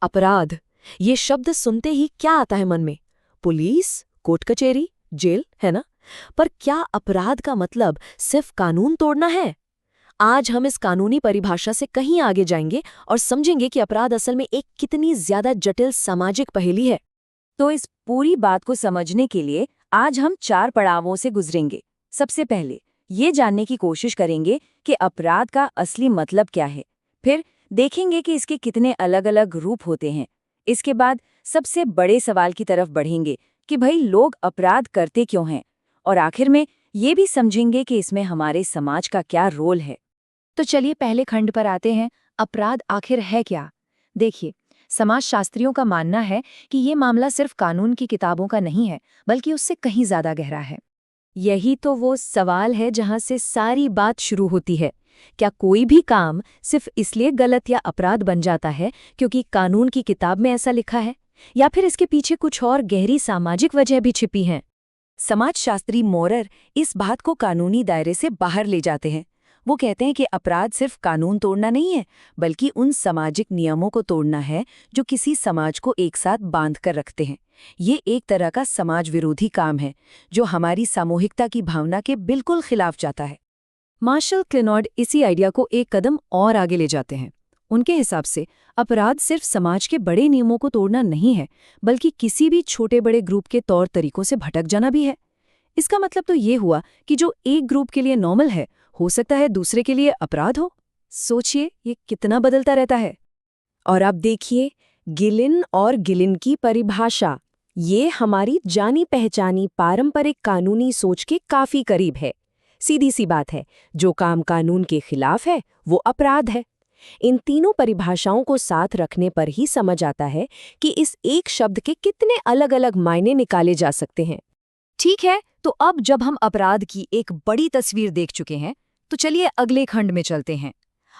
अपराध, ये शब्द सुनते ही क्या आता है मन में? पुलिस, कोर्ट कचहरी, जेल, है ना? पर क्या अपराध का मतलब सिर्फ कानून तोड़ना है? आज हम इस कानूनी परिभाषा से कहीं आगे जाएंगे और समझेंगे कि अपराध असल में एक कितनी ज्यादा जटिल सामाजिक पहेली है। तो इस पूरी बात को समझने के लिए आज हम 4 पड़ावों से गुजरेंगे। सबसे पहले ये जानने की कोशिश करेंगे कि अपराध का असली मतलब क्या है। फिर देखेंगे कि इसके कितने अलग-अलग रूप होते हैं। इसके बाद सबसे बड़े सवाल की तरफ बढ़ेंगे कि भाई लोग अपराध करते क्यों हैं। और आखिर में ये भी समझेंगे कि इसमें हमारे समाज का क्या रोल है। तो चलिए पहले खंड पर आते हैं, अपराध आखिर है क्या? देखिए, समाजशास्त्रियों का मानना है कि ये मामला सिर्फ कानून की किताबों का नहीं है, बल्कि उससे कहीं ज्यादा गहरा है। यही तो वो सवाल है जहां से सारी बात शुरू होती है। क्या कोई भी काम सिर्फ इसलिए गलत या अपराध बन जाता है क्योंकि कानून की किताब में ऐसा लिखा है, या फिर इसके पीछे कुछ और गहरी सामाजिक वजह भी छिपी हैं? समाजशास्त्री मोरर इस बात को कानूनी दायरे से बाहर ले जाते हैं। वो कहते हैं कि अपराध सिर्फ कानून तोड़ना नहीं है, बल्कि उन सामाजिक नियमों को तोड़ना है जो किसी समाज को एक साथ बांध कर रखते हैं। ये एक तरह का समाज विरोधी काम है जो हमारी सामूहिकता की भावना के बिल्कुल खिलाफ जाता है। मार्शल क्लिनॉर्ड इसी आइडिया को एक कदम और आगे ले जाते हैं। उनके हिसाब से अपराध सिर्फ समाज के बड़े नियमों को तोड़ना नहीं है, बल्कि किसी भी छोटे बड़े ग्रुप के तौर तरीकों से भटक जाना भी है। इसका मतलब तो ये हुआ कि जो एक ग्रुप के लिए नॉर्मल है, हो सकता है दूसरे के लिए अपराध हो। सोचिए, ये कितना बदलता रहता है। और अब देखिए, गिलिन और गिलिन की परिभाषा, ये हमारी जानी पहचानी पारंपरिक कानूनी सोच के काफी करीब है। सीधी सी बात है, जो काम कानून के खिलाफ है वो अपराध है। इन तीनों परिभाषाओं को साथ रखने पर ही समझ आता है कि इस एक शब्द के कितने अलग-अलग मायने निकाले जा सकते हैं। ठीक है, तो अब जब हम अपराध की एक बड़ी तस्वीर देख चुके हैं, तो चलिए अगले खंड में चलते हैं।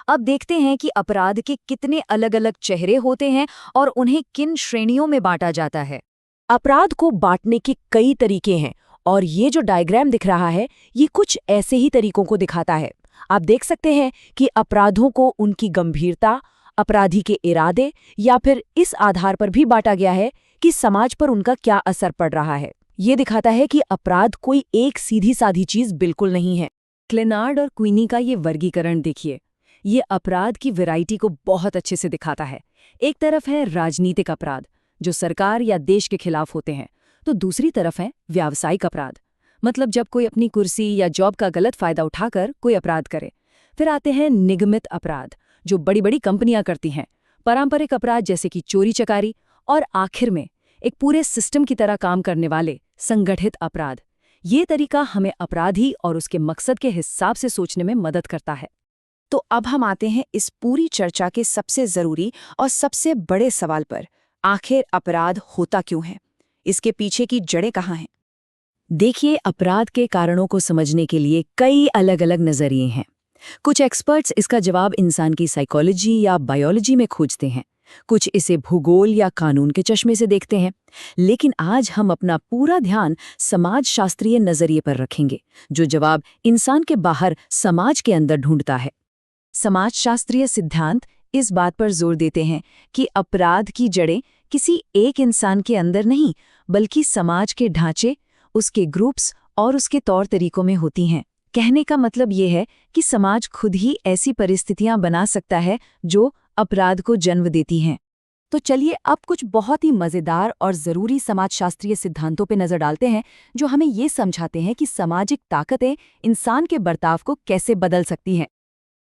अब देखते हैं कि अपराध के कितने अलग-अलग चेहरे होते हैं और उन्हें किन श्रेणियों में बांटा जाता है। अपराध को बांटने के कई तरीके हैं और ये जो डायग्राम दिख रहा है, ये कुछ ऐसे ही तरीकों को दिखाता है। आप देख सकते हैं कि अपराधों को उनकी गंभीरता, अपराधी के इरादे या फिर इस आधार पर भी बांटा गया है कि समाज पर उनका क्या असर पड़ रहा है। ये दिखाता है कि अपराध कोई एक सीधी साधी चीज बिल्कुल नहीं है। क्लिनार्ड और क्वीनी का ये वर्गीकरण देखिए, ये अपराध की वैरायटी को बहुत अच्छे से दिखाता है। एक तरफ है राजनीतिक अपराध, जो सरकार या देश के खिलाफ होते हैं, तो दूसरी तरफ है व्यावसायिक अपराध, मतलब जब कोई अपनी कुर्सी या जॉब का गलत फायदा उठाकर कोई अपराध करे। फिर आते हैं निगमित अपराध, जो बड़ी बड़ी कंपनियां करती हैं, पारंपरिक अपराध जैसे कि चोरी चकारी, और आखिर में एक पूरे सिस्टम की तरह काम करने वाले संगठित अपराध। ये तरीका हमें अपराधी और उसके मकसद के हिसाब से सोचने में मदद करता है। तो अब हम आते हैं इस पूरी चर्चा के सबसे जरूरी और सबसे बड़े सवाल पर, आखिर अपराध होता क्यों है? इसके पीछे की जड़ें कहाँ हैं? देखिए, अपराध के कारणों को समझने के लिए कई अलग अलग नजरिए हैं। कुछ एक्सपर्ट्स इसका जवाब इंसान की साइकोलॉजी या बायोलॉजी में खोजते हैं, कुछ इसे भूगोल या कानून के चश्मे से देखते हैं। लेकिन आज हम अपना पूरा ध्यान समाजशास्त्रीय नजरिए पर रखेंगे, जो जवाब इंसान के बाहर समाज के अंदर ढूंढता है। समाजशास्त्रीय सिद्धांत इस बात पर जोर देते हैं कि अपराध की जड़ें किसी एक इंसान के अंदर नहीं, बल्कि समाज के ढांचे, उसके ग्रुप्स और उसके तौर तरीकों में होती हैं। कहने का मतलब ये है कि समाज खुद ही ऐसी परिस्थितियां बना सकता है जो अपराध को जन्म देती हैं। तो चलिए अब कुछ बहुत ही मजेदार और जरूरी समाजशास्त्रीय सिद्धांतों पे नजर डालते हैं, जो हमें ये समझाते हैं कि सामाजिक ताकतें इंसान के बर्ताव को कैसे बदल सकती हैं।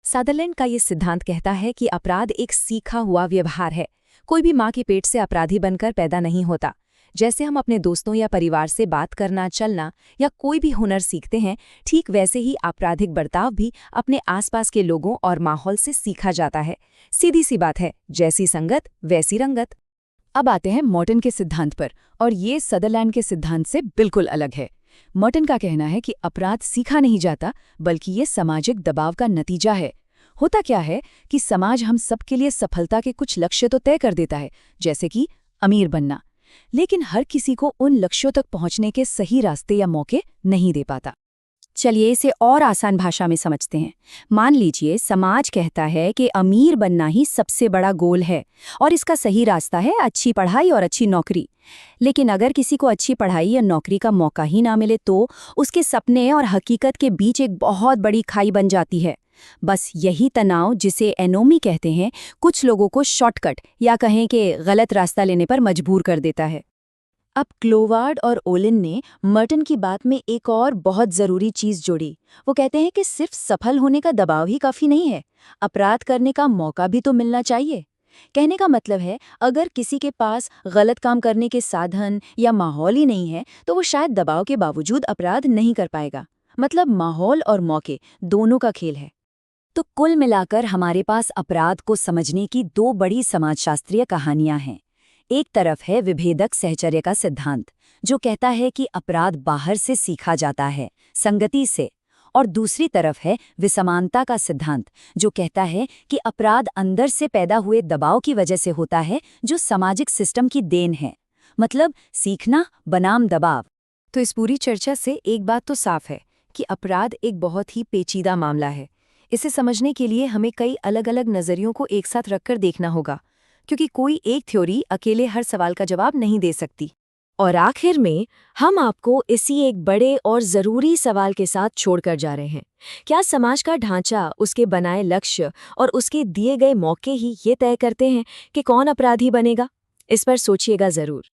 सदरलैंड का ये सिद्धांत कहता है कि अपराध एक सीखा हुआ व्यवहार है। कोई भी माँ के पेट से अपराधी बनकर पैदा नहीं होता। जैसे हम अपने दोस्तों या परिवार से बात करना, चलना या कोई भी हुनर सीखते हैं, ठीक वैसे ही आपराधिक बर्ताव भी अपने आसपास के लोगों और माहौल से सीखा जाता है। सीधी सी बात है, जैसी संगत वैसी रंगत। अब आते हैं मॉर्टन के सिद्धांत पर, और ये सदरलैंड के सिद्धांत से बिल्कुल अलग है। मॉर्टन का कहना है कि अपराध सीखा नहीं जाता, बल्कि ये सामाजिक दबाव का नतीजा है। होता क्या है कि समाज हम सबके लिए सफलता के कुछ लक्ष्य तो तय कर देता है, जैसे कि अमीर बनना, लेकिन हर किसी को उन लक्ष्यों तक पहुंचने के सही रास्ते या मौके नहीं दे पाता। चलिए इसे और आसान भाषा में समझते हैं। मान लीजिए समाज कहता है कि अमीर बनना ही सबसे बड़ा गोल है और इसका सही रास्ता है अच्छी पढ़ाई और अच्छी नौकरी। लेकिन अगर किसी को अच्छी पढ़ाई या नौकरी का मौका ही ना मिले तो उसके सपने और हकीकत के बीच एक बहुत बड़ी खाई बन जाती है। बस यही तनाव, जिसे एनोमी कहते हैं, कुछ लोगों को शॉर्टकट या कहें कि गलत रास्ता लेने पर मजबूर कर देता है। अब क्लोवार्ड और ओलिन ने मर्टन की बात में एक और बहुत ज़रूरी चीज़ जोड़ी। वो कहते हैं कि सिर्फ सफल होने का दबाव ही काफ़ी नहीं है, अपराध करने का मौका भी तो मिलना चाहिए। कहने का मतलब है, अगर किसी के पास गलत काम करने के साधन या माहौल ही नहीं है तो वो शायद दबाव के बावजूद अपराध नहीं कर पाएगा। मतलब माहौल और मौके दोनों का खेल है। तो कुल मिलाकर हमारे पास अपराध को समझने की दो बड़ी समाजशास्त्रीय कहानियां हैं। एक तरफ है विभेदक सहचर्य का सिद्धांत, जो कहता है कि अपराध बाहर से सीखा जाता है, संगति से, और दूसरी तरफ है विषमानता का सिद्धांत, जो कहता है कि अपराध अंदर से पैदा हुए दबाव की वजह से होता है, जो सामाजिक सिस्टम की देन है। मतलब सीखना बनाम दबाव। तो इस पूरी चर्चा से एक बात तो साफ है कि अपराध एक बहुत ही पेचीदा मामला है। इसे समझने के लिए हमें कई अलग अलग नज़रियों को एक साथ रखकर देखना होगा, क्योंकि कोई एक थ्योरी अकेले हर सवाल का जवाब नहीं दे सकती। और आखिर में हम आपको इसी एक बड़े और ज़रूरी सवाल के साथ छोड़कर जा रहे हैं। क्या समाज का ढांचा, उसके बनाए लक्ष्य और उसके दिए गए मौके ही ये तय करते हैं कि कौन अपराधी बनेगा? इस पर सोचिएगा ज़रूर।